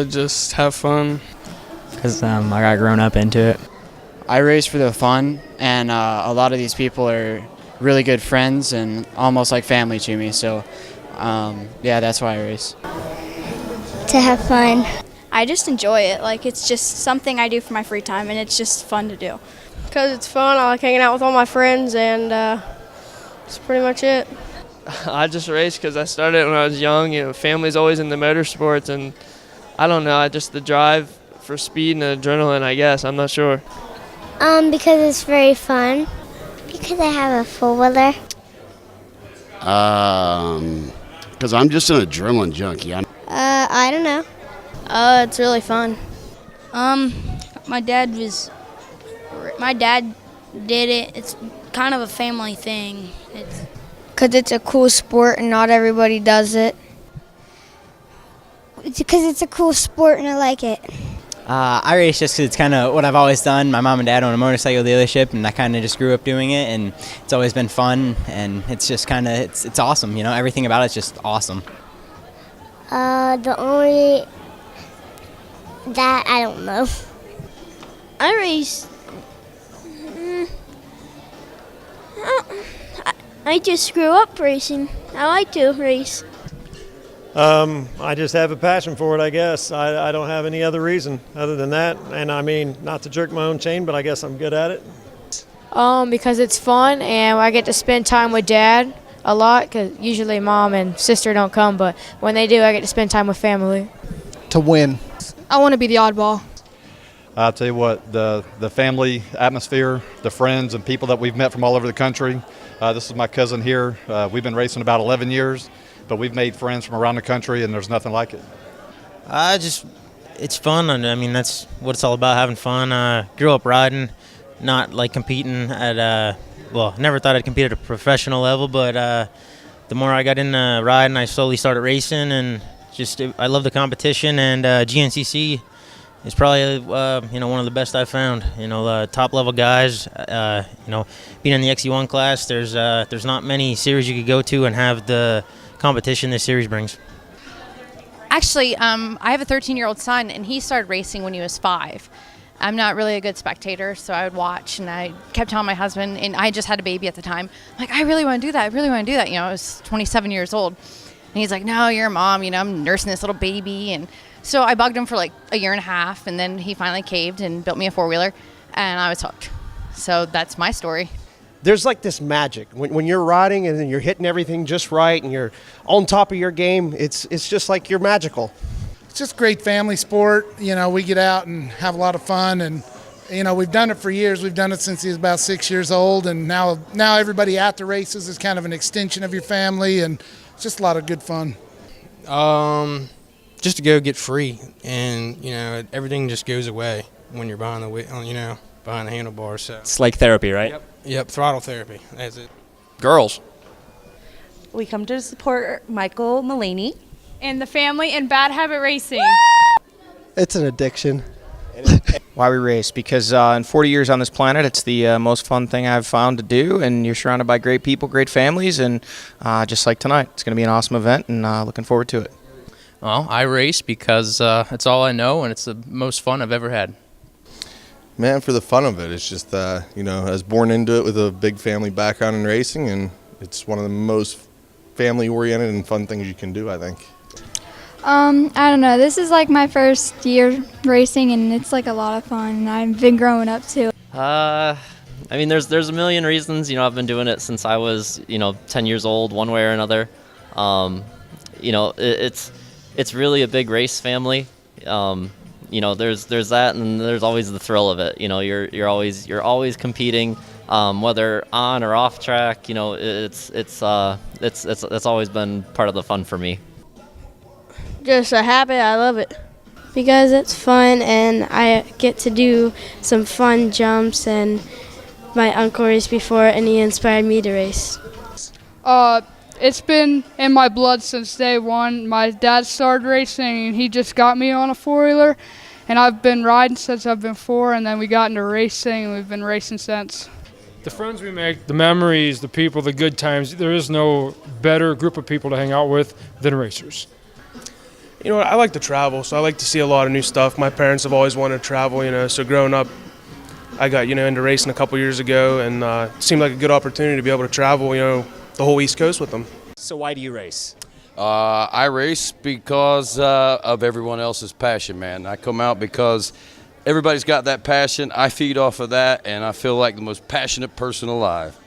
Just have fun. Because I got grown up into it. I race for the fun, and a lot of these people are really good friends and almost like family to me. So, yeah, that's why I race. To have fun. I just enjoy it. Like, it's just something I do for my free time, and it's just fun to do. Because it's fun. I like hanging out with all my friends, and that's pretty much it. I just race because I started when I was young. You know, family's always in the motorsports, and I don't know. Just the drive for speed and adrenaline, I guess. I'm not sure. Because it's very fun. Because I have a four-wheeler. Because I'm just an adrenaline junkie. I don't know. It's really fun. My dad did it. It's kind of a family thing. Because it's a cool sport and not everybody does it. It's because it's a cool sport and I like it. I race just because it's kind of what I've always done. My mom and dad own a motorcycle dealership, and I kind of just grew up doing it, and it's always been fun, and it's just kind of, it's awesome, you know, everything about it's just awesome. The only, that I don't know. I race. I just grew up racing. I like to race. I just have a passion for it, I guess. I don't have any other reason other than that. And I mean, not to jerk my own chain, but I guess I'm good at it. Because it's fun, and I get to spend time with Dad a lot, because usually Mom and sister don't come, but when they do, I get to spend time with family. To win. I want to be the oddball. I'll tell you what, the family atmosphere, the friends and people that we've met from all over the country. This is my cousin here. We've been racing about 11 years. But we've made friends from around the country, and there's nothing like it. It's fun. And I mean, that's what it's all about, having fun. Grew up riding, not like competing at, never thought I'd compete at a professional level, but the more I got into riding, I slowly started racing, and I love the competition, and GNCC is probably, one of the best I've found. Top level guys, being in the XC1 class, there's not many series you could go to and have the competition this series brings. Actually, I have a 13-year-old son, and he started racing when he was 5. I'm not really a good spectator, so I would watch, and I kept telling my husband, and I just had a baby at the time, I'm like, I really want to do that. I was 27 years old. And he's like, no, you're a mom, I'm nursing this little baby. And so I bugged him for like a year and a half, and then he finally caved and built me a four-wheeler, and I was hooked. So that's my story. There's like this magic when you're riding and then you're hitting everything just right and you're on top of your game. It's just like you're magical. It's just great family sport. We get out and have a lot of fun, and we've done it for years. We've done it since he was about 6 years old, and now everybody at the races is kind of an extension of your family, and it's just a lot of good fun. Just to go get free, and everything just goes away when you're behind the behind the handlebars. So It's like therapy, right? Yep, throttle therapy. That's it. Girls. We come to support Michael Mullaney And the family and Bad Habit Racing. It's an addiction. Why we race? Because in 40 years on this planet, it's the most fun thing I've found to do, and you're surrounded by great people, great families, and just like tonight, it's going to be an awesome event, and looking forward to it. Well, I race because it's all I know, and it's the most fun I've ever had. Man, for the fun of it. It's just, I was born into it with a big family background in racing, and it's one of the most family-oriented and fun things you can do, I think. I don't know. This is like my first year racing, and it's like a lot of fun, and I've been growing up too. There's a million reasons. I've been doing it since I was, 10 years old, one way or another. It's really a big race family. There's that, and there's always the thrill of it. You're always competing, whether on or off track. It's always been part of the fun for me. Just a habit. I love it. Because it's fun, and I get to do some fun jumps, and my uncle raced before, and he inspired me to race. It's been in my blood since day one. My dad started racing, and he just got me on a four-wheeler, and I've been riding since I've been 4, and then we got into racing, and we've been racing since. The friends we make, the memories, the people, the good times, there is no better group of people to hang out with than racers. You know, I like to travel, so I like to see a lot of new stuff. My parents have always wanted to travel, you know, so growing up, I got, you know, into racing a couple years ago, and it seemed like a good opportunity to be able to travel, you know, the whole East Coast with them. So why do you race? I race because of everyone else's passion, man. I come out because everybody's got that passion. I feed off of that, and I feel like the most passionate person alive.